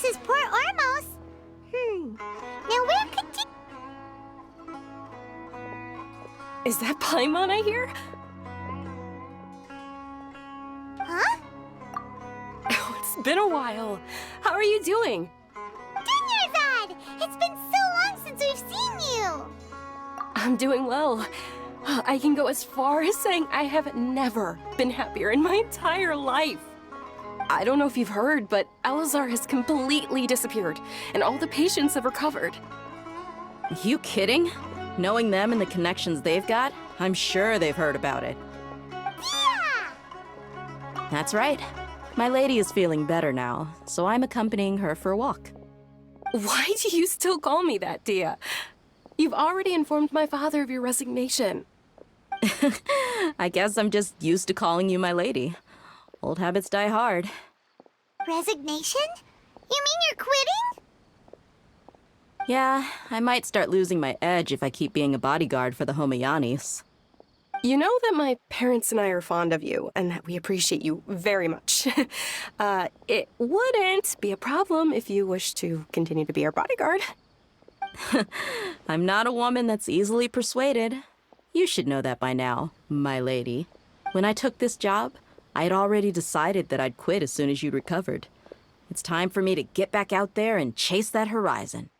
this is Port Ormos. Now where could you... Is that Paimon I hear? Huh? Oh, it's been a while. How are you doing? Dinyarzad! It's been so long since we've seen you! I'm doing well. I can go as far as saying I have never been happier in my entire life. I don't know if you've heard, but Elazar has completely disappeared, and all the patients have recovered. You kidding? Knowing them and the connections they've got, I'm sure they've heard about it. Yeah! That's right. My lady is feeling better now, so I'm accompanying her for a walk. Why do you still call me that, Dia? You've already informed my father of your resignation. I guess I'm just used to calling you my lady. Old habits die hard. Resignation? You mean you're quitting? Yeah, I might start losing my edge if I keep being a bodyguard for the Homayanis. You know that my parents and I are fond of you, and that we appreciate you very much. It wouldn't be a problem if you wish to continue to be our bodyguard. I'm not a woman that's easily persuaded. You should know that by now, my lady. When I took this job, I had already decided that I'd quit as soon as you'd recovered. It's time for me to get back out there and chase that horizon.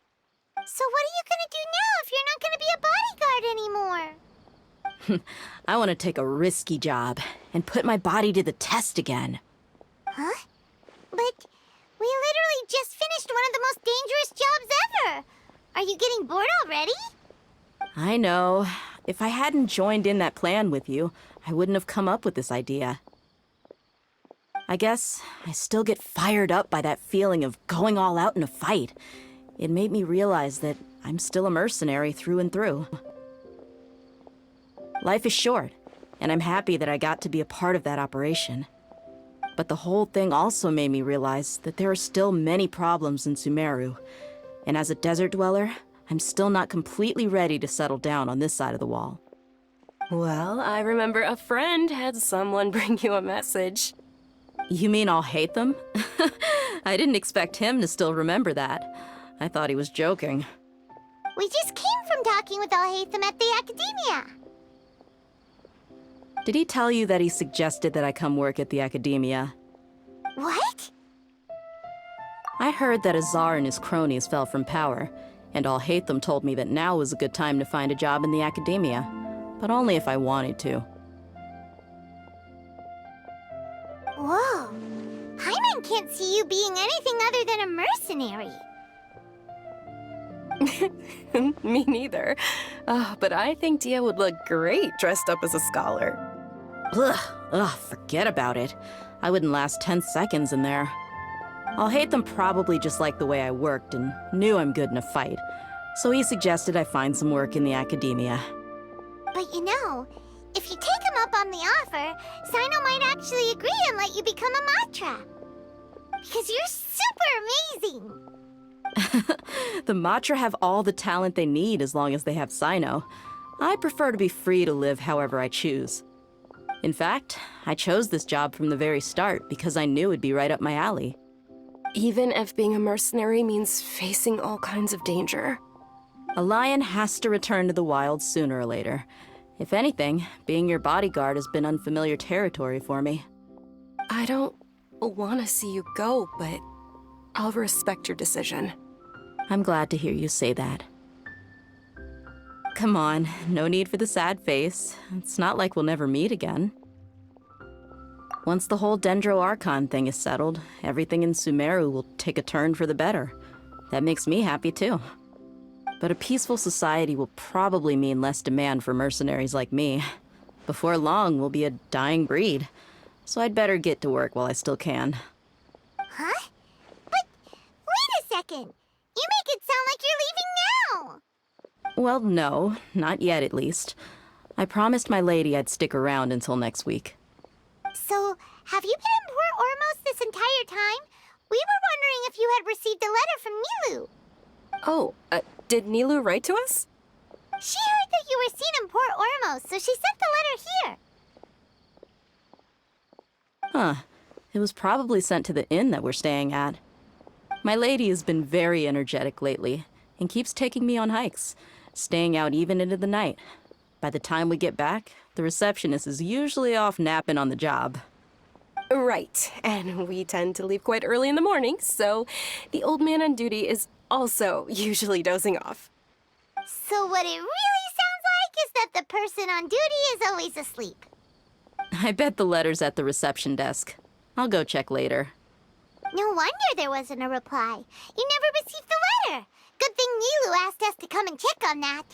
So what are you gonna do now if you're not gonna be a bodyguard anymore? I want to take a risky job and put my body to the test again. Huh? But we literally just finished one of the most dangerous jobs ever! Are you getting bored already? I know. If I hadn't joined in that plan with you, I wouldn't have come up with this idea. I guess I still get fired up by that feeling of going all out in a fight. It made me realize that I'm still a mercenary through and through. Life is short, and I'm happy that I got to be a part of that operation. But the whole thing also made me realize that there are still many problems in Sumeru, and as a desert dweller, I'm still not completely ready to settle down on this side of the wall. Well, I remember a friend had someone bring you a message. You mean I'll hate them? I didn't expect him to still remember that. I thought he was joking. We just came from talking with Alhaitham at the Academia. Did he tell you that he suggested that I come work at the Academia? What? I heard that Azar and his cronies fell from power, and Alhaitham told me that now was a good time to find a job in the Academia, but only if I wanted to. Whoa. Paimon can't see you being anything other than a mercenary. Me neither. But I think Dia would look great dressed up as a scholar. Ugh, forget about it. I wouldn't last 10 seconds in there. Alhaitham probably just liked the way I worked and knew I'm good in a fight, so he suggested I find some work in the Academia. But you know, if you take him up on the offer, Sino might actually agree and let you become a Matra. Because you're super amazing! The Matra have all the talent they need as long as they have Sino. I prefer to be free to live however I choose. In fact, I chose this job from the very start because I knew it'd be right up my alley. Even if being a mercenary means facing all kinds of danger. A lion has to return to the wild sooner or later. If anything, being your bodyguard has been unfamiliar territory for me. I don't want to see you go, but I'll respect your decision. I'm glad to hear you say that. Come on, no need for the sad face. It's not like we'll never meet again. Once the whole Dendro Archon thing is settled, everything in Sumeru will take a turn for the better. That makes me happy too. But a peaceful society will probably mean less demand for mercenaries like me. Before long, we'll be a dying breed. So I'd better get to work while I still can. Huh? But wait a second! You make it sound like you're leaving now! Well, no, not yet at least. I promised my lady I'd stick around until next week. So, have you been in Port Ormos this entire time? We were wondering if you had received a letter from Nilu. Oh, did Nilu write to us? She heard that you were seen in Port Ormos, so she sent the letter here. Huh. It was probably sent to the inn that we're staying at. My lady has been very energetic lately and keeps taking me on hikes, staying out even into the night. By the time we get back, the receptionist is usually off napping on the job. Right, and we tend to leave quite early in the morning, so the old man on duty is also usually dozing off. So what it really sounds like is that the person on duty is always asleep. I bet the letter's at the reception desk. I'll go check later. No wonder there wasn't a reply. You never received the letter. Good thing Nilu asked us to come and check on that.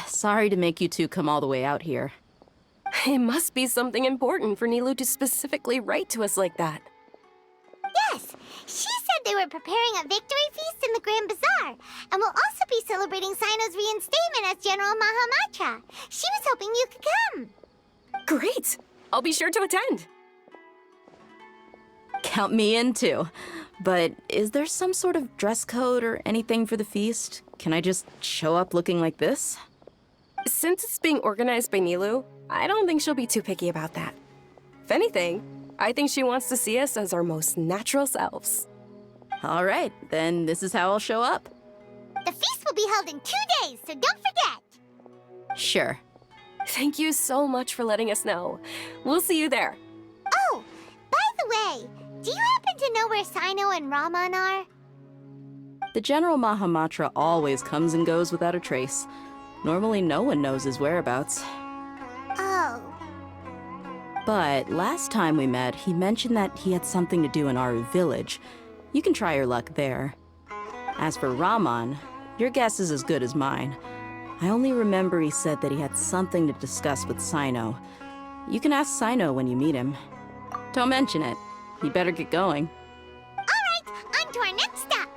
Sorry to make you two come all the way out here. It must be something important for Nilu to specifically write to us like that. Yes, she said they were preparing a victory feast in the Grand Bazaar, and will also be celebrating Sino's reinstatement as General Mahamatra. She was hoping you could come. Great! I'll be sure to attend. Count me in too. But is there some sort of dress code or anything for the feast? Can I just show up looking like this? Since it's being organized by Nilu, I don't think she'll be too picky about that. If anything, I think she wants to see us as our most natural selves. All right, then this is how I'll show up. The feast will be held in 2 days, so don't forget. Sure. Thank you so much for letting us know. We'll see you there. Oh, by the way, do you happen to know where Sino and Raman are? The General Mahamatra always comes and goes without a trace. Normally no one knows his whereabouts. Oh. But last time we met, he mentioned that he had something to do in Aru village. You can try your luck there. As for Raman, your guess is as good as mine. I only remember he said that he had something to discuss with Sino. You can ask Sino when you meet him. Don't mention it. You better get going. All right, on to our next stop.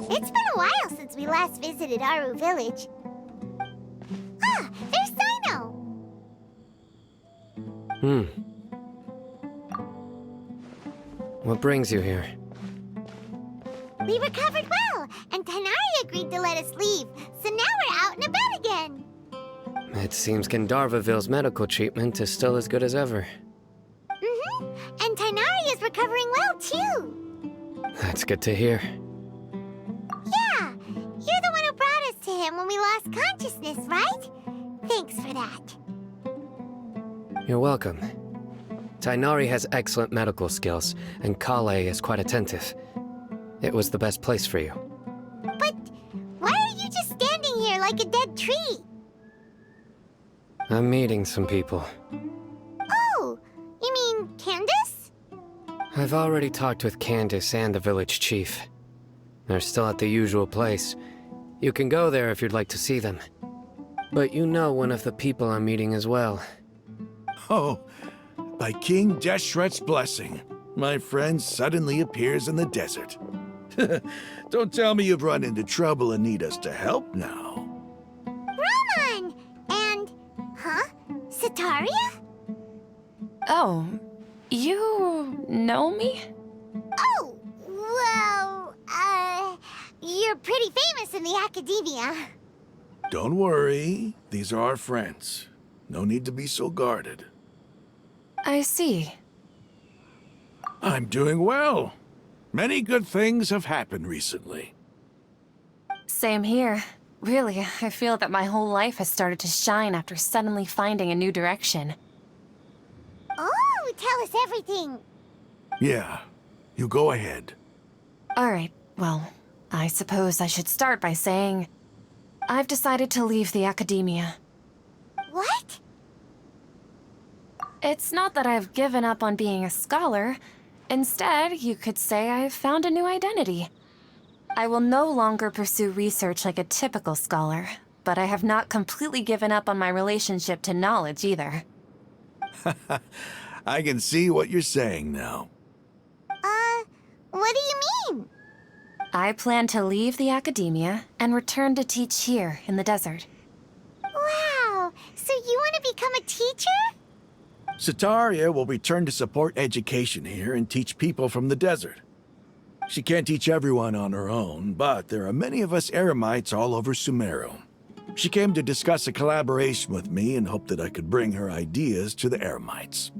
It's been a while since we last visited Aru village. Ah, there's Sino. What brings you here? We recovered well, and Tanari agreed to let us leave, so now we're out and about again. It seems Gandharvaville's medical treatment is still as good as ever. Mm-hmm, and Tanari is recovering well, too. That's good to hear. Yeah, you're the one who brought us to him when we lost consciousness, right? Thanks for that. You're welcome. Tainari has excellent medical skills, and Kale is quite attentive. It was the best place for you. But why are you just standing here like a dead tree? I'm meeting some people. Oh, you mean Candace? I've already talked with Candace and the village chief. They're still at the usual place. You can go there if you'd like to see them. But you know one of the people I'm meeting as well. Oh, by King Deshret's blessing, my friend suddenly appears in the desert. Don't tell me you've run into trouble and need us to help now. Raman! And... huh? Sataria? Oh, you know me? Oh, well, you're pretty famous in the academia. Don't worry, these are our friends. No need to be so guarded. I see. I'm doing well. Many good things have happened recently. Same here. Really, I feel that my whole life has started to shine after suddenly finding a new direction. Oh, tell us everything. Yeah, you go ahead. Alright, well, I suppose I should start by saying I've decided to leave the academia. What? It's not that I've given up on being a scholar. Instead, you could say I've found a new identity. I will no longer pursue research like a typical scholar, but I have not completely given up on my relationship to knowledge either. I can see what you're saying now. What do you mean? I plan to leave the academia and return to teach here in the desert. Wow, so you want to become a teacher? Sataria will return to support education here and teach people from the desert. She can't teach everyone on her own, but there are many of us Eremites all over Sumeru. She came to discuss a collaboration with me and hoped that I could bring her ideas to the Eremites.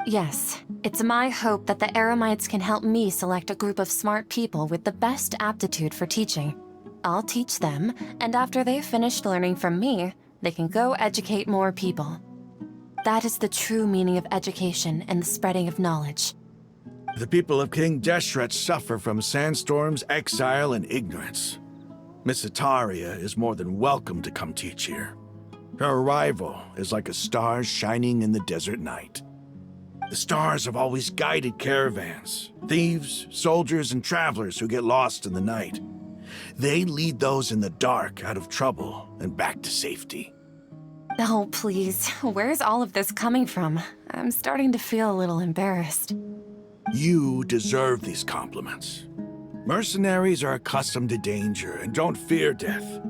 Yes, it's my hope that the Eremites can help me select a group of smart people with the best aptitude for teaching. I'll teach them, and after they've finished learning from me, they can go educate more people. That is the true meaning of education and the spreading of knowledge. The people of King Deshret suffer from sandstorms, exile, and ignorance. Miss Ataria is more than welcome to come teach here. Her arrival is like a star shining in the desert night. The stars have always guided caravans, thieves, soldiers, and travelers who get lost in the night. They lead those in the dark out of trouble and back to safety. Oh, please, where's all of this coming from? I'm starting to feel a little embarrassed. You deserve these compliments. Mercenaries are accustomed to danger and don't fear death,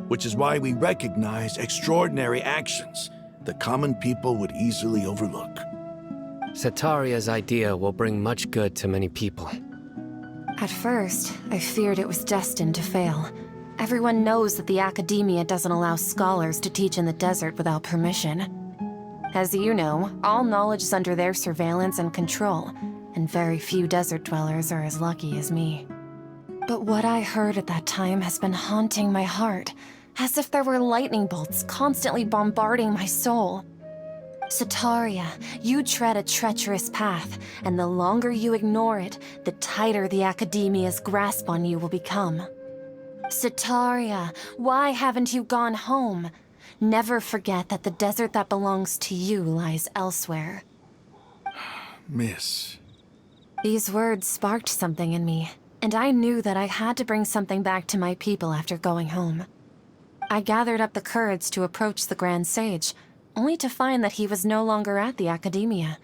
which is why we recognize extraordinary actions that common people would easily overlook. Sataria's idea will bring much good to many people. At first, I feared it was destined to fail. Everyone knows that the academia doesn't allow scholars to teach in the desert without permission. As you know, all knowledge is under their surveillance and control, and very few desert dwellers are as lucky as me. But what I heard at that time has been haunting my heart, as if there were lightning bolts constantly bombarding my soul. Sataria, you tread a treacherous path, and the longer you ignore it, the tighter the academia's grasp on you will become. Sataria, why haven't you gone home? Never forget that the desert that belongs to you lies elsewhere. Miss. These words sparked something in me, and I knew that I had to bring something back to my people after going home. I gathered up the courage to approach the Grand Sage, only to find that he was no longer at the academia.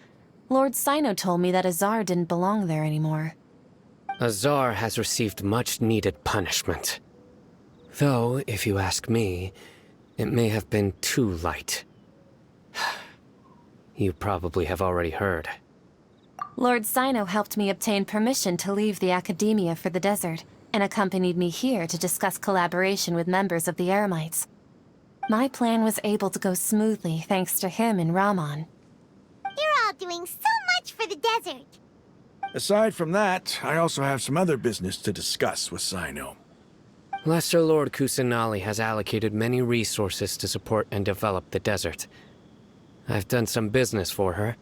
Lord Sino told me that Azar didn't belong there anymore. Azar has received much-needed punishment. Though, if you ask me, it may have been too light. You probably have already heard. Lord Sino helped me obtain permission to leave the academia for the desert, and accompanied me here to discuss collaboration with members of the Eremites. My plan was able to go smoothly thanks to him and Rahman. You're all doing so much for the desert. Aside from that, I also have some other business to discuss with Sino. Lesser Lord Kusanali has allocated many resources to support and develop the desert. I've done some business for her,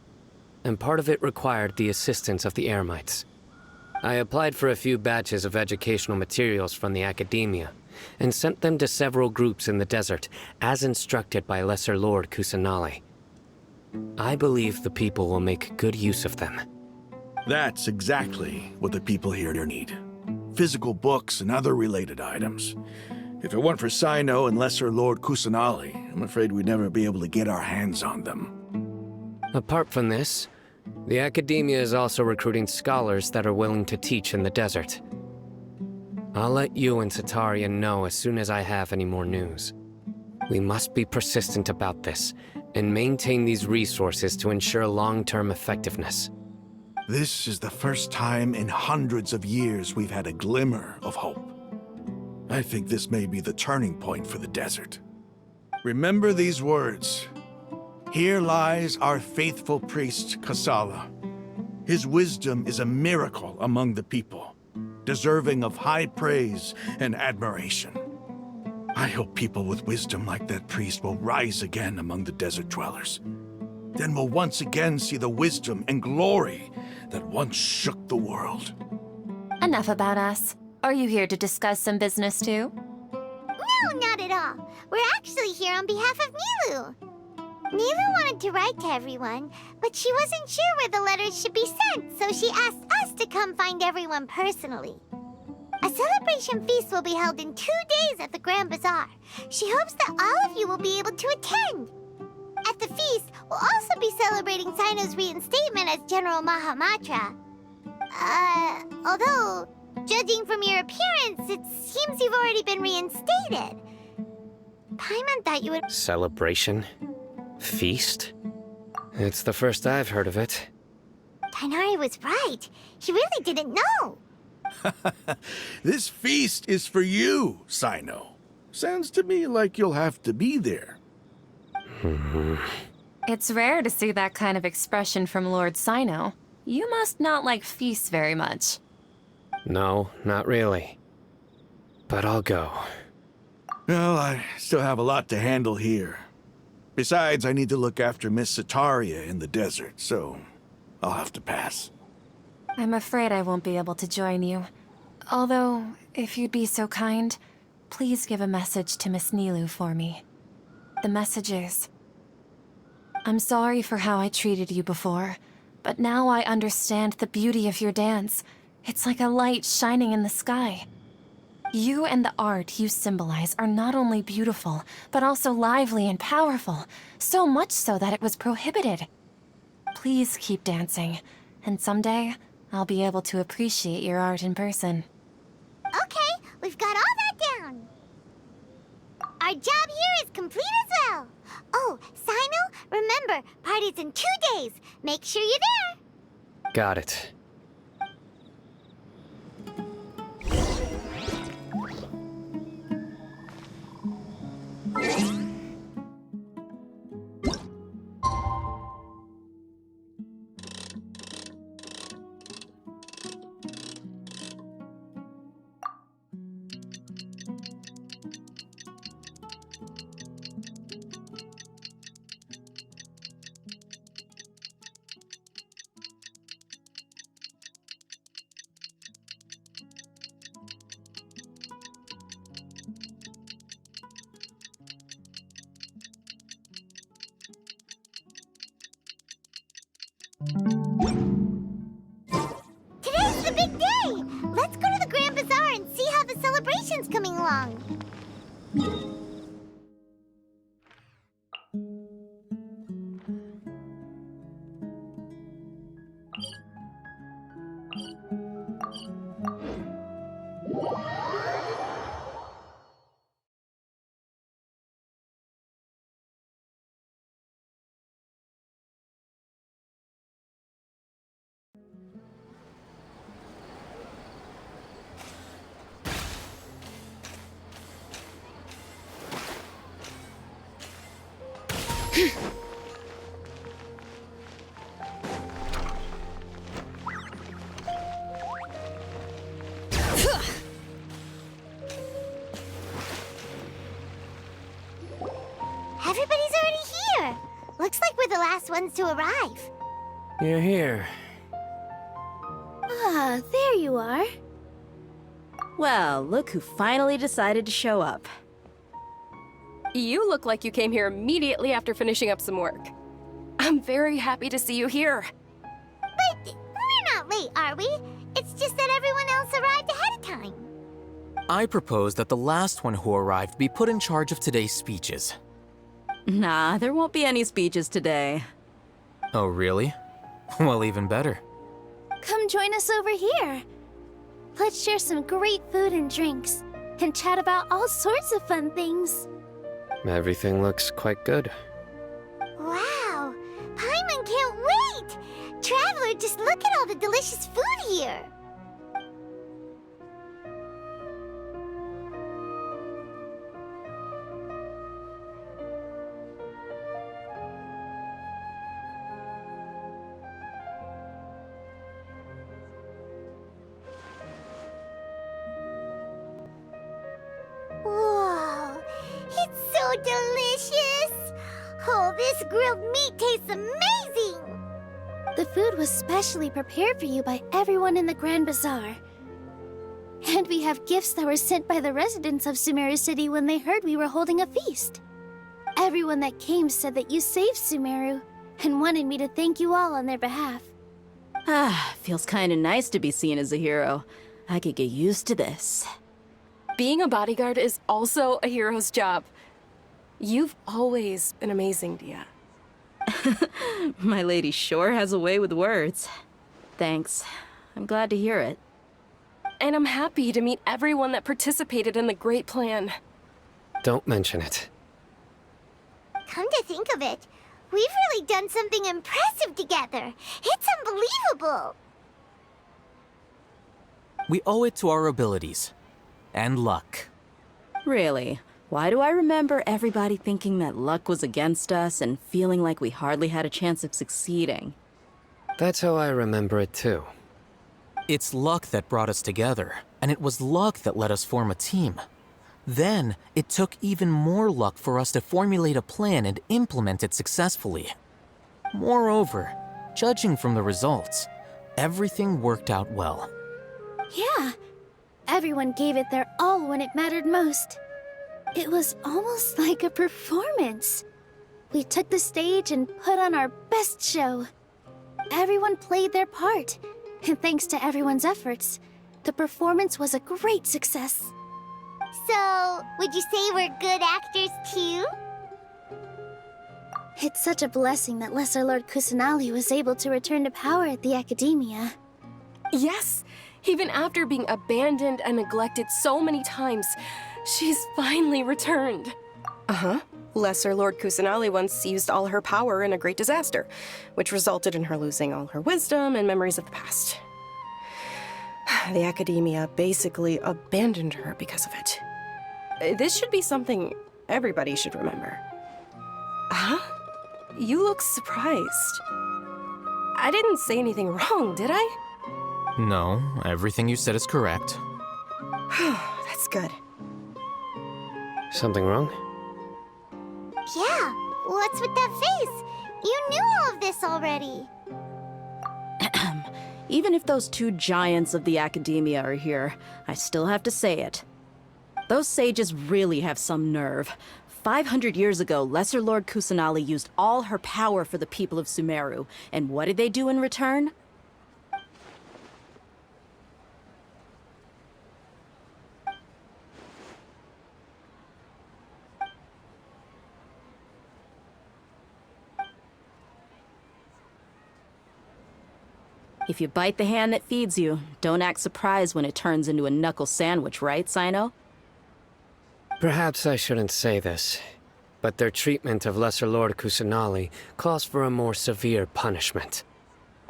and part of it required the assistance of the Eremites. I applied for a few batches of educational materials from the academia, and sent them to several groups in the desert, as instructed by Lesser Lord Kusanali. I believe the people will make good use of them. That's exactly what the people here need. Physical books and other related items. If it weren't for Sino and Lesser Lord Kusanali, I'm afraid we'd never be able to get our hands on them. Apart from this, the academia is also recruiting scholars that are willing to teach in the desert. I'll let you and Sataria know as soon as I have any more news. We must be persistent about this, and maintain these resources to ensure long-term effectiveness. This is the first time in hundreds of years we've had a glimmer of hope. I think this may be the turning point for the desert. Remember these words. Here lies our faithful priest, Kasala. His wisdom is a miracle among the people, deserving of high praise and admiration. I hope people with wisdom like that priest will rise again among the desert dwellers. Then we'll once again see the wisdom and glory that once shook the world. Enough about us. Are you here to discuss some business too? No, not at all. We're actually here on behalf of Milu. Neela wanted to write to everyone, but she wasn't sure where the letters should be sent, so she asked us to come find everyone personally. A celebration feast will be held in 2 days at the Grand Bazaar. She hopes that all of you will be able to attend. At the feast, we'll also be celebrating Sino's reinstatement as General Mahamatra. Although, judging from your appearance, it seems you've already been reinstated. Paimon thought you would— Celebration? Feast? It's the first I've heard of it. Tighnari was right. He really didn't know. This feast is for you, Sino. Sounds to me like you'll have to be there. It's rare to see that kind of expression from Lord Sino. You must not like feasts very much. No, not really. But I'll go. Well, I still have a lot to handle here. Besides, I need to look after Miss Sataria in the desert, so I'll have to pass. I'm afraid I won't be able to join you. Although, if you'd be so kind, please give a message to Miss Nilu for me. The message is: I'm sorry for how I treated you before, but now I understand the beauty of your dance. It's like a light shining in the sky. You and the art you symbolize are not only beautiful, but also lively and powerful, so much so that it was prohibited. Please keep dancing, and someday I'll be able to appreciate your art in person. Okay, we've got all that down. Our job here is complete as well. Oh, Sino, remember, party's in 2 days. Make sure you're there. Got it. Today's the big day. Let's go to the Grand Bazaar and see how the celebration's coming along. Everybody's already here. Looks like we're the last ones to arrive. You're here. Ah, there you are. Well, look who finally decided to show up. You look like you came here immediately after finishing up some work. I'm very happy to see you here. But we're not late, are we? It's just that everyone else arrived ahead of time. I propose that the last one who arrived be put in charge of today's speeches. Nah, there won't be any speeches today. Oh, really? Well, even better. Come join us over here. Let's share some great food and drinks, and chat about all sorts of fun things. Everything looks quite good. Wow! Paimon can't wait! Traveler, just look at all the delicious food here! Whoa! It's so delicious! Oh, this grilled meat tastes amazing! The food was specially prepared for you by everyone in the Grand Bazaar. And we have gifts that were sent by the residents of Sumeru City when they heard we were holding a feast. Everyone that came said that you saved Sumeru and wanted me to thank you all on their behalf. Ah, feels kinda nice to be seen as a hero. I could get used to this. Being a bodyguard is also a hero's job. You've always been amazing, Dia. My lady sure has a way with words. Thanks. I'm glad to hear it. And I'm happy to meet everyone that participated in the great plan. Don't mention it. Come to think of it, we've really done something impressive together. It's unbelievable. We owe it to our abilities. And luck. Really? Why do I remember everybody thinking that luck was against us and feeling like we hardly had a chance of succeeding? That's how I remember it too. It's luck that brought us together, and it was luck that let us form a team. Then, it took even more luck for us to formulate a plan and implement it successfully. Moreover, judging from the results, everything worked out well. Yeah, everyone gave it their all when it mattered most. It was almost like a performance. We took the stage and put on our best show. Everyone played their part, and thanks to everyone's efforts, the performance was a great success. So, would you say we're good actors too? It's such a blessing that Lesser Lord Kusanali was able to return to power at the Academia. Yes, even after being abandoned and neglected so many times, she's finally returned. Uh-huh. Lesser Lord Kusanali once used all her power in a great disaster, which resulted in her losing all her wisdom and memories of the past. The Academia basically abandoned her because of it. This should be something everybody should remember. Huh? You look surprised. I didn't say anything wrong, did I? No, everything you said is correct. That's good. Something wrong? Yeah, what's with that face? You knew all of this already. Even if those two giants of the Academia are here, I still have to say it. Those sages really have some nerve. 500 years ago, Lesser Lord Kusanali used all her power for the people of Sumeru, and what did they do in return? If you bite the hand that feeds you, don't act surprised when it turns into a knuckle sandwich, right, Sino? Perhaps I shouldn't say this, but their treatment of Lesser Lord Kusanali calls for a more severe punishment.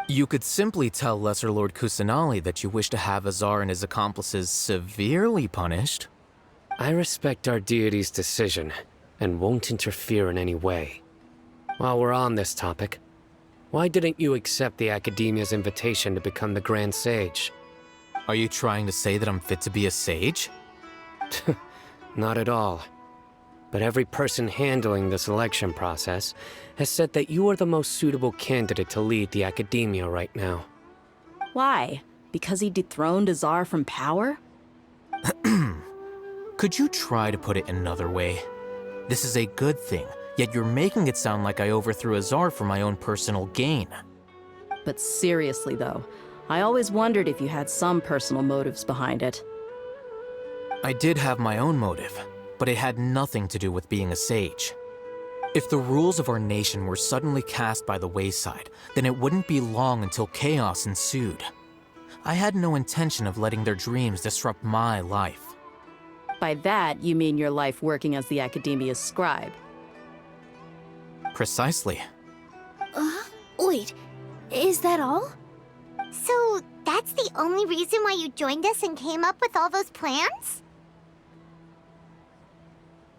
You could simply tell Lesser Lord Kusanali that you wish to have Azar and his accomplices severely punished. I respect our deity's decision, and won't interfere in any way. While we're on this topic, why didn't you accept the Academia's invitation to become the Grand Sage? Are you trying to say that I'm fit to be a sage? Not at all. But every person handling the selection process has said that you are the most suitable candidate to lead the Academia right now. Why? Because he dethroned Azar from power? Could you try to put it another way? This is a good thing, yet you're making it sound like I overthrew Azar for my own personal gain. But seriously, though, I always wondered if you had some personal motives behind it. I did have my own motive, but it had nothing to do with being a sage. If the rules of our nation were suddenly cast by the wayside, then it wouldn't be long until chaos ensued. I had no intention of letting their dreams disrupt my life. By that, you mean your life working as the Academia's scribe. Precisely. Wait, is that all? So, that's the only reason why you joined us and came up with all those plans?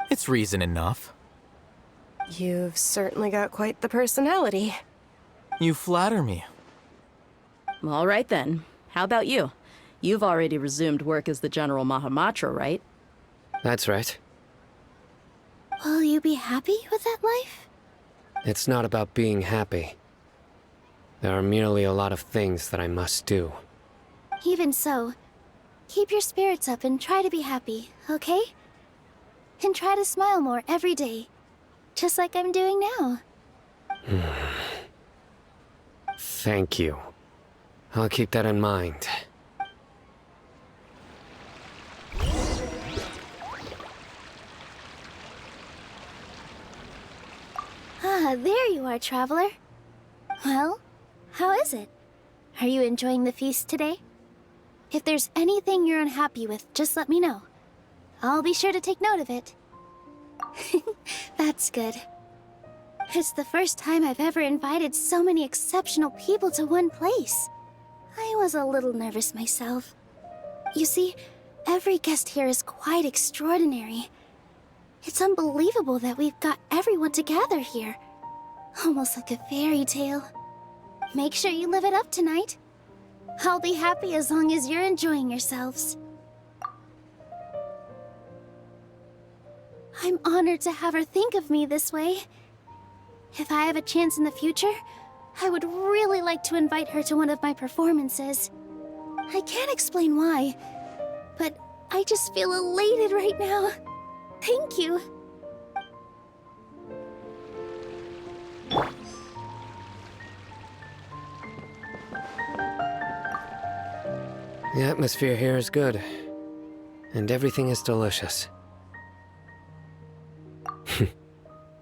It's reason enough. You've certainly got quite the personality. You flatter me. All right then. How about you? You've already resumed work as the General Mahamatra, right? That's right. Will you be happy with that life? It's not about being happy. There are merely a lot of things that I must do. Even so, keep your spirits up and try to be happy, okay? And try to smile more every day. just like I'm doing now. Thank you. I'll keep that in mind. Ah, there you are, traveler. Well, how is it? Are you enjoying the feast today? If there's anything you're unhappy with, just let me know. I'll be sure to take note of it. That's good. It's the first time I've ever invited so many exceptional people to one place. I was a little nervous myself. You see, every guest here is quite extraordinary. It's unbelievable that we've got everyone together here. Almost like a fairy tale. Make sure you live it up tonight. I'll be happy as long as you're enjoying yourselves. I'm honored to have her think of me this way. If I have a chance in the future, I would really like to invite her to one of my performances. I can't explain why, but I just feel elated right now. Thank you. The atmosphere here is good, and everything is delicious.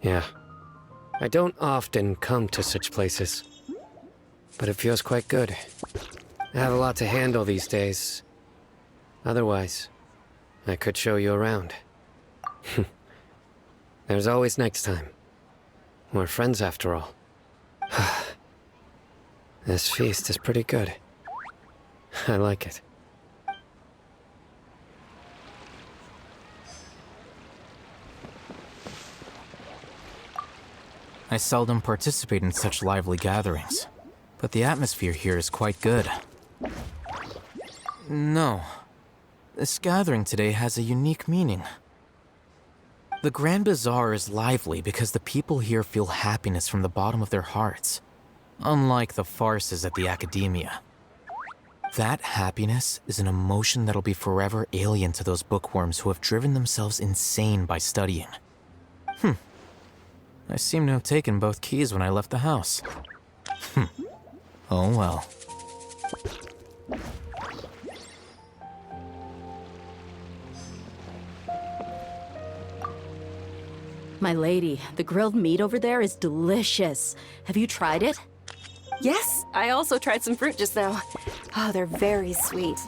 Yeah. I don't often come to such places, but it feels quite good. I have a lot to handle these days. Otherwise, I could show you around. There's always next time. We're friends after all. This feast is pretty good. I like it. I seldom participate in such lively gatherings, but the atmosphere here is quite good. No, this gathering today has a unique meaning. The Grand Bazaar is lively because the people here feel happiness from the bottom of their hearts, unlike the farces at the Academia. That happiness is an emotion that'll be forever alien to those bookworms who have driven themselves insane by studying. I seem to have taken both keys when I left the house. Oh well. My lady, the grilled meat over there is delicious. Have you tried it? Yes, I also tried some fruit just now. Oh, they're very sweet.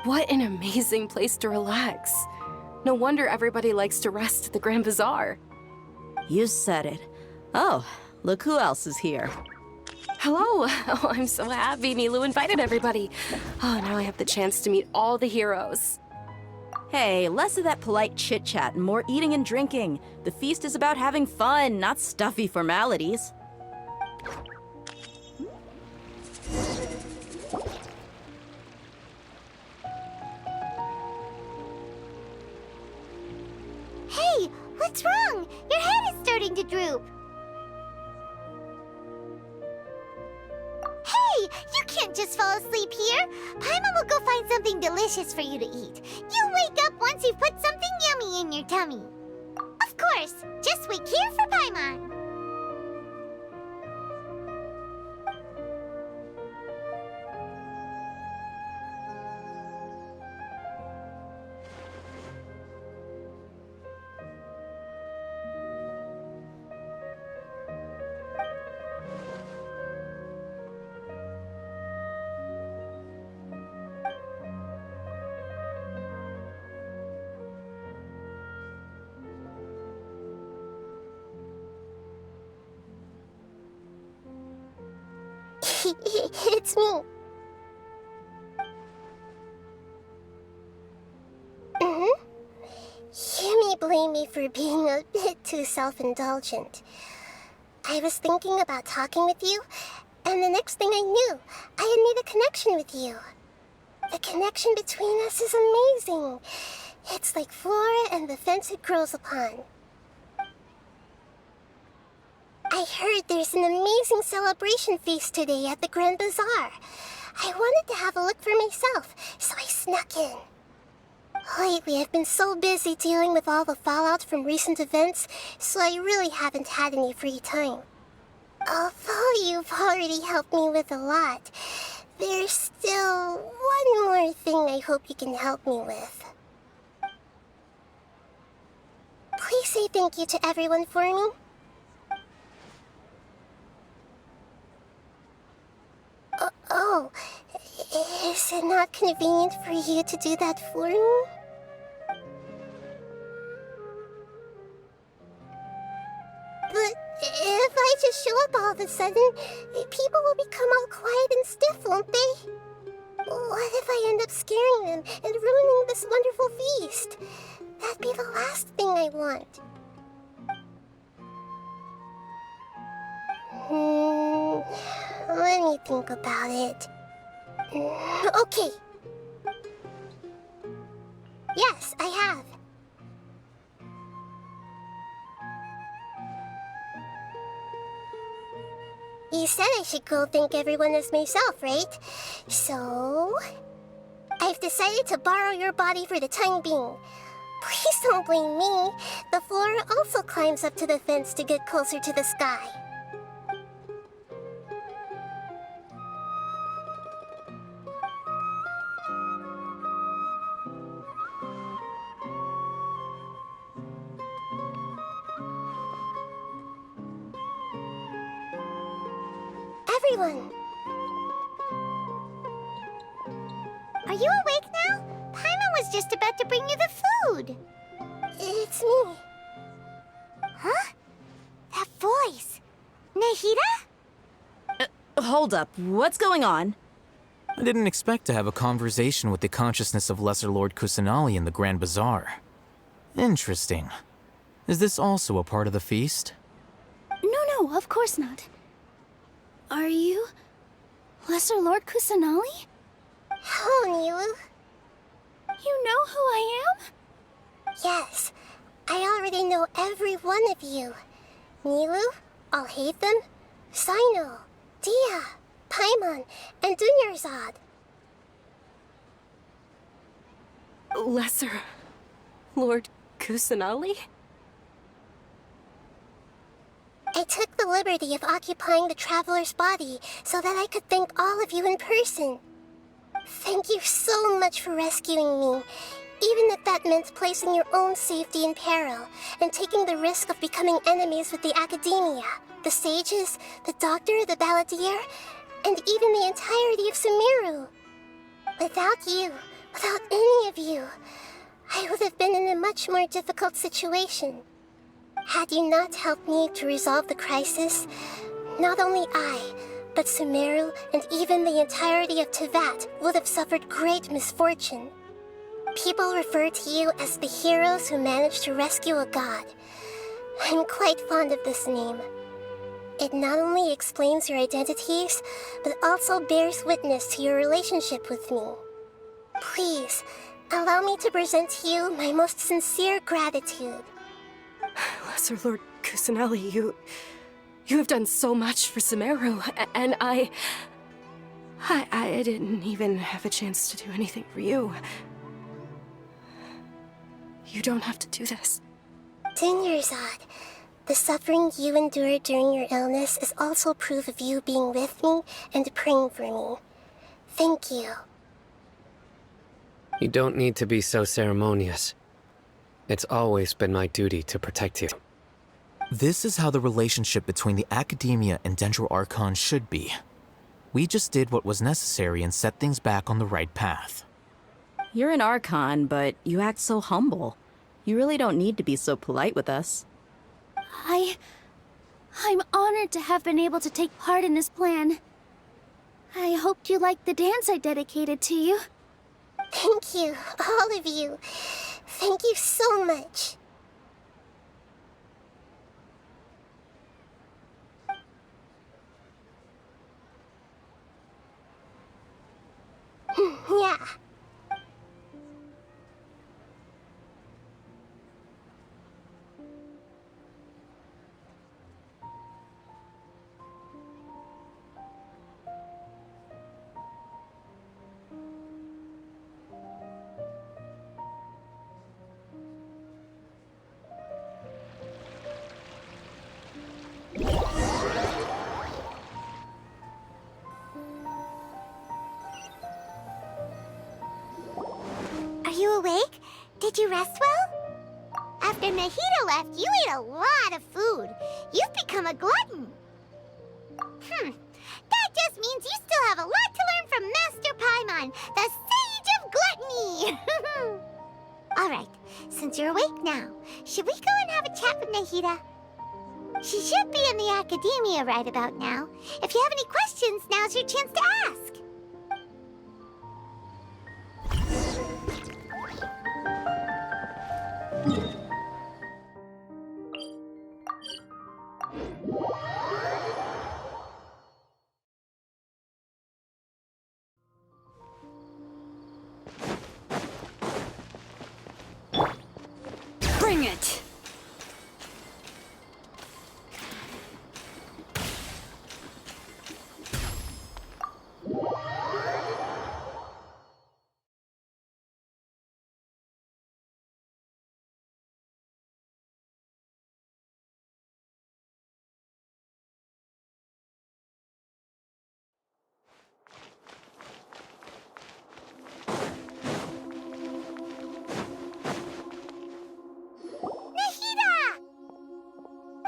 What an amazing place to relax. No wonder everybody likes to rest at the Grand Bazaar. You said it. Oh, look who else is here. Hello. Oh, I'm so happy Nilu invited everybody. Oh, now I have the chance to meet all the heroes. Hey, less of that polite chit-chat and more eating and drinking. The feast is about having fun, not stuffy formalities. Hey, what's wrong? Your head is starting to droop. Hey, you can't just fall asleep here. Paimon will go find something delicious for you to eat. You'll wake up once you've put something yummy in your tummy. Of course, just wait here for Paimon. It's me. You may blame me for being a bit too self-indulgent. I was thinking about talking with you, and the next thing I knew, I had made a connection with you. The connection between us is amazing. It's like flora and the fence it grows upon. I heard there's an amazing celebration feast today at the Grand Bazaar. I wanted to have a look for myself, so I snuck in. Lately, I've been so busy dealing with all the fallout from recent events, so I really haven't had any free time. Although you've already helped me with a lot, there's still one more thing I hope you can help me with. Please say thank you to everyone for me. Oh, is it not convenient for you to do that for me? But if I just show up all of a sudden, people will become all quiet and stiff, won't they? What if I end up scaring them and ruining this wonderful feast? That'd be the last thing I want. Let me think about it. Okay. Yes, I have. You said I should go thank everyone as myself, right? So, I've decided to borrow your body for the time being. Please don't blame me. The flora also climbs up to the fence to get closer to the sky. Everyone! Are you awake now? Paimon was just about to bring you the food. It's me. Huh? That voice. Nahida? Hold up, what's going on? I didn't expect to have a conversation with the consciousness of Lesser Lord Kusanali in the Grand Bazaar. Interesting. Is this also a part of the feast? No, of course not. Are you Lesser Lord Kusanali? Hello, Nilu. You know who I am? Yes, I already know every one of you. Nilu, Alhaitham, Sino, Dia, Paimon, and Dunyarzad. Lesser Lord Kusanali? I took the liberty of occupying the traveler's body so that I could thank all of you in person. Thank you so much for rescuing me, even if that meant placing your own safety in peril and taking the risk of becoming enemies with the Academia, the sages, the doctor, the balladeer, and even the entirety of Sumeru. Without you, without any of you, I would have been in a much more difficult situation. Had you not helped me to resolve the crisis, not only I, but Sumeru and even the entirety of Tevat would have suffered great misfortune. People refer to you as the heroes who managed to rescue a god. I'm quite fond of this name. It not only explains your identities, but also bears witness to your relationship with me. Please, allow me to present to you my most sincere gratitude. Lesser Lord Kusanali, you have done so much for Sumeru, and I didn't even have a chance to do anything for you. You don't have to do this. Dunyarzad, the suffering you endured during your illness is also proof of you being with me and praying for me. Thank you. You don't need to be so ceremonious. It's always been my duty to protect you. This is how the relationship between the Academia and Dendro Archon should be. We just did what was necessary and set things back on the right path. You're an Archon, but you act so humble. You really don't need to be so polite with us. I'm honored to have been able to take part in this plan. I hoped you liked the dance I dedicated to you. Thank you, all of you. Thank you so much. Yeah. awake? Did you rest well? After Nahida left, you ate a lot of food. You've become a glutton. That just means you still have a lot to learn from Master Paimon, the Sage of Gluttony! Alright, since you're awake now, should we go and have a chat with Nahida? She should be in the academia right about now. If you have any questions, now's your chance to ask. Bring it!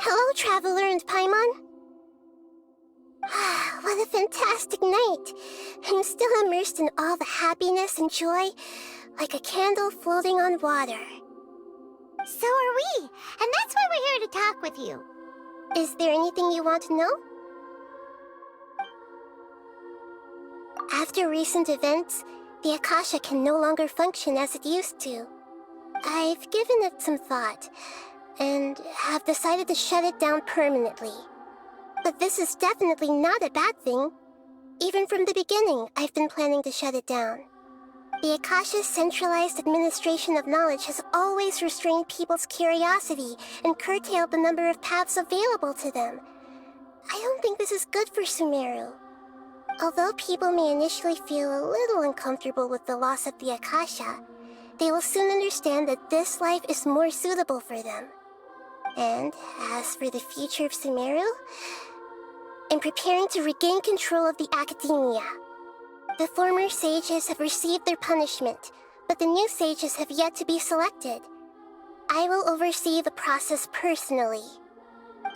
Hello, Traveler and Paimon. What a fantastic night. I'm still immersed in all the happiness and joy, like a candle floating on water. So are we, and that's why we're here to talk with you. Is there anything you want to know? After recent events, the Akasha can no longer function as it used to. I've given it some thought, and have decided to shut it down permanently. But this is definitely not a bad thing. Even from the beginning, I've been planning to shut it down. The Akasha's centralized administration of knowledge has always restrained people's curiosity and curtailed the number of paths available to them. I don't think this is good for Sumeru. Although people may initially feel a little uncomfortable with the loss of the Akasha, they will soon understand that this life is more suitable for them. And as for the future of Sumeru, I'm preparing to regain control of the academia. The former sages have received their punishment, but the new sages have yet to be selected. I will oversee the process personally.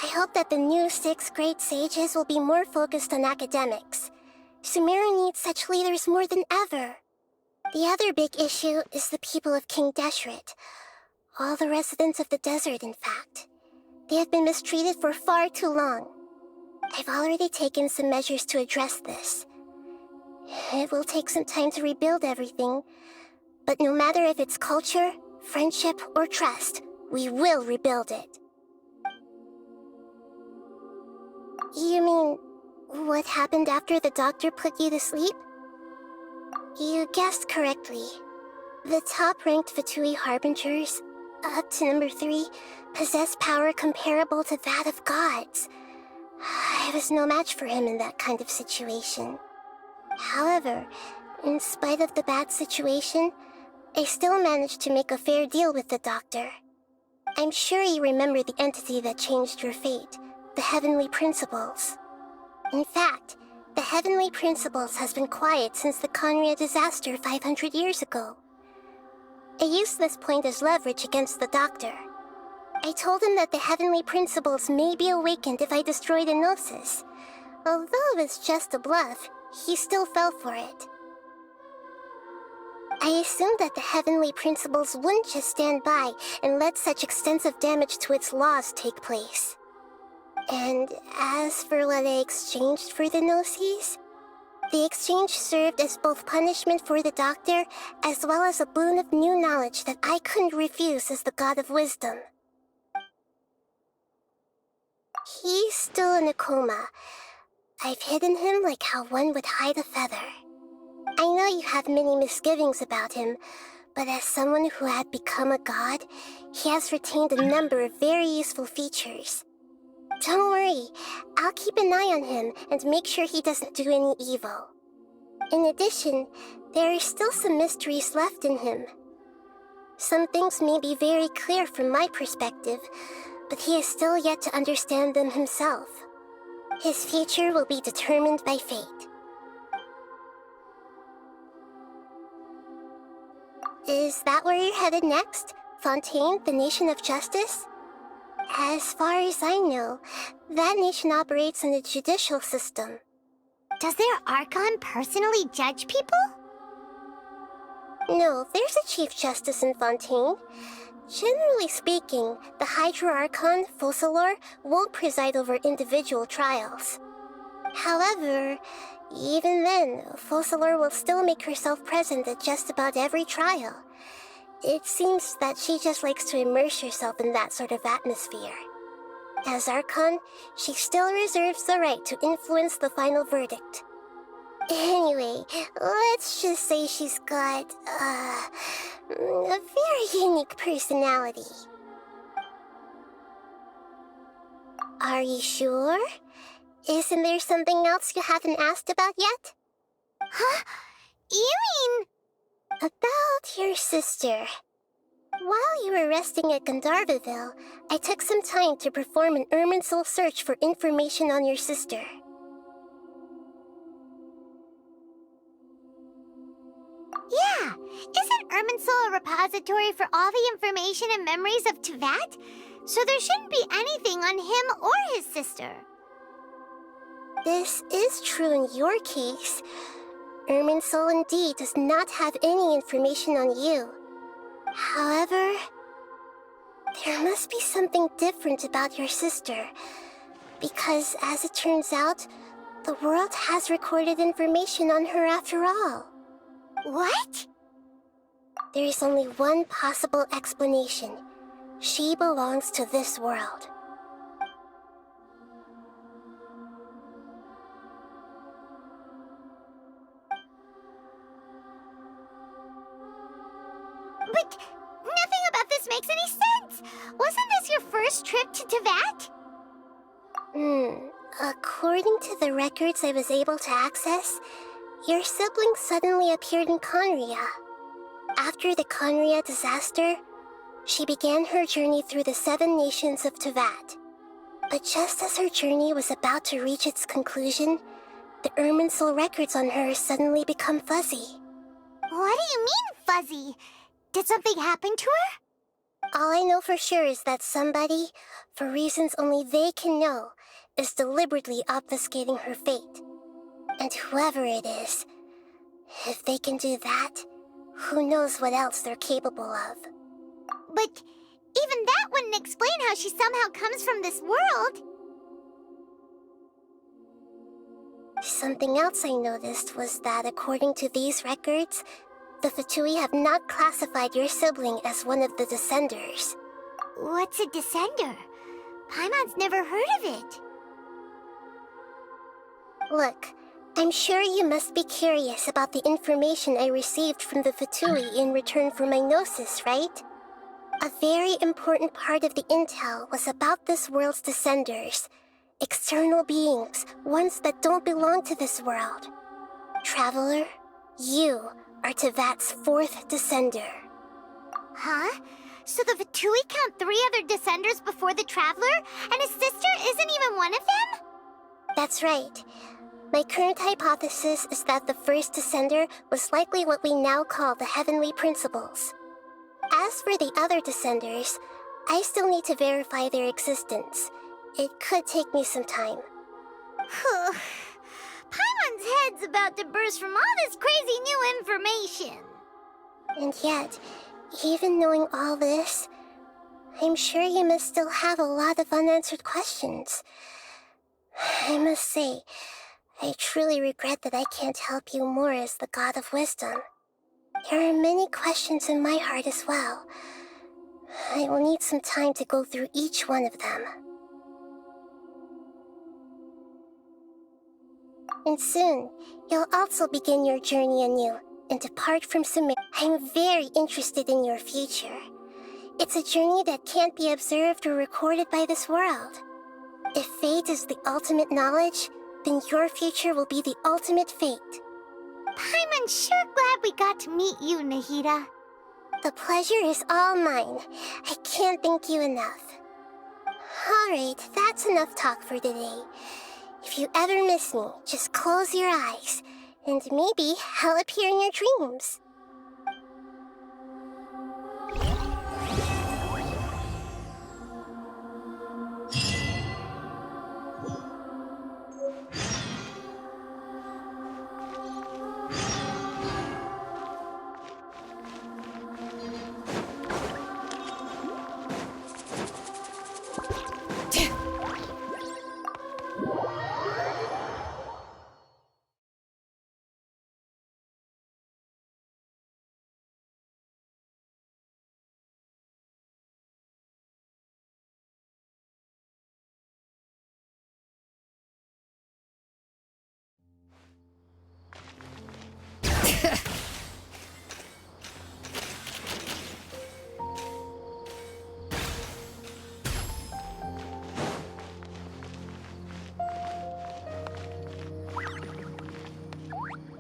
I hope that the new 6th grade sages will be more focused on academics. Sumeru needs such leaders more than ever. The other big issue is the people of King Deshret. All the residents of the desert, in fact. They have been mistreated for far too long. I've already taken some measures to address this. It will take some time to rebuild everything, but no matter if it's culture, friendship, or trust, we will rebuild it. You mean, what happened after the doctor put you to sleep? You guessed correctly. The top-ranked Fatui Harbingers, up to number 3, possess power comparable to that of gods. I was no match for him in that kind of situation. However, in spite of the bad situation, I still managed to make a fair deal with the doctor. I'm sure you remember the entity that changed your fate, the Heavenly Principles. In fact, the Heavenly Principles has been quiet since the Conria disaster 500 years ago. I used this point as leverage against the doctor. I told him that the Heavenly Principles may be awakened if I destroy the Gnosis. Although it's just a bluff, he still fell for it. I assumed that the Heavenly Principles wouldn't just stand by and let such extensive damage to its laws take place. And as for what I exchanged for the Gnosis, the exchange served as both punishment for the doctor as well as a boon of new knowledge that I couldn't refuse as the God of Wisdom. He's still in a coma. I've hidden him like how one would hide a feather. I know you have many misgivings about him, but as someone who had become a god, he has retained a number of very useful features. Don't worry, I'll keep an eye on him and make sure he doesn't do any evil. In addition, there are still some mysteries left in him. Some things may be very clear from my perspective, but he is still yet to understand them himself. His future will be determined by fate. Is that where you're headed next? Fontaine, the nation of justice? As far as I know, that nation operates in the judicial system. Does their Archon personally judge people? No, there's a Chief Justice in Fontaine. Generally speaking, the Hydra Archon, Focalor, won't preside over individual trials. However, even then, Focalor will still make herself present at just about every trial. It seems that she just likes to immerse herself in that sort of atmosphere. As Archon, she still reserves the right to influence the final verdict. Anyway, let's just say she's got, a very unique personality. Are you sure? Isn't there something else you haven't asked about yet? Huh? You mean... About your sister. While you were resting at Gandharvaville, I took some time to perform an Irminsul search for information on your sister. Yeah, isn't Irminsul a repository for all the information and memories of Teyvat? So there shouldn't be anything on him or his sister. This is true in your case. Irminsul indeed does not have any information on you. However, there must be something different about your sister. Because, as it turns out, the world has recorded information on her after all. What? There is only one possible explanation. She belongs to this world. But nothing about this makes any sense! Wasn't this your first trip to Teyvat? According to the records I was able to access, your sibling suddenly appeared in Conria. After the Conria disaster, she began her journey through the 7 nations of Teyvat. But just as her journey was about to reach its conclusion, the Irminsul records on her suddenly become fuzzy. What do you mean, fuzzy? Did something happen to her? All I know for sure is that somebody, for reasons only they can know, is deliberately obfuscating her fate. And whoever it is, if they can do that, who knows what else they're capable of. But even that wouldn't explain how she somehow comes from this world. Something else I noticed was that according to these records, the Fatui have not classified your sibling as one of the Descenders. What's a Descender? Paimon's never heard of it. Look, I'm sure you must be curious about the information I received from the Fatui in return for my gnosis, right? A very important part of the intel was about this world's Descenders. External beings, ones that don't belong to this world. Traveler, you are Teyvat's 4th Descender. Huh? So the Fatui count 3 other Descenders before the Traveler, and his sister isn't even one of them? That's right. My current hypothesis is that the first Descender was likely what we now call the Heavenly Principles. As for the other Descenders, I still need to verify their existence. It could take me some time. Paimon's head's about to burst from all this crazy new information. And yet, even knowing all this, I'm sure you must still have a lot of unanswered questions. I must say, I truly regret that I can't help you more as the God of Wisdom. There are many questions in my heart as well. I will need some time to go through each one of them. And soon, you'll also begin your journey anew and depart from Sumer. I'm very interested in your future. It's a journey that can't be observed or recorded by this world. If fate is the ultimate knowledge, then your future will be the ultimate fate. Paimon's sure glad we got to meet you, Nahida. The pleasure is all mine. I can't thank you enough. Alright, that's enough talk for today. If you ever miss me, just close your eyes, and maybe I'll appear in your dreams.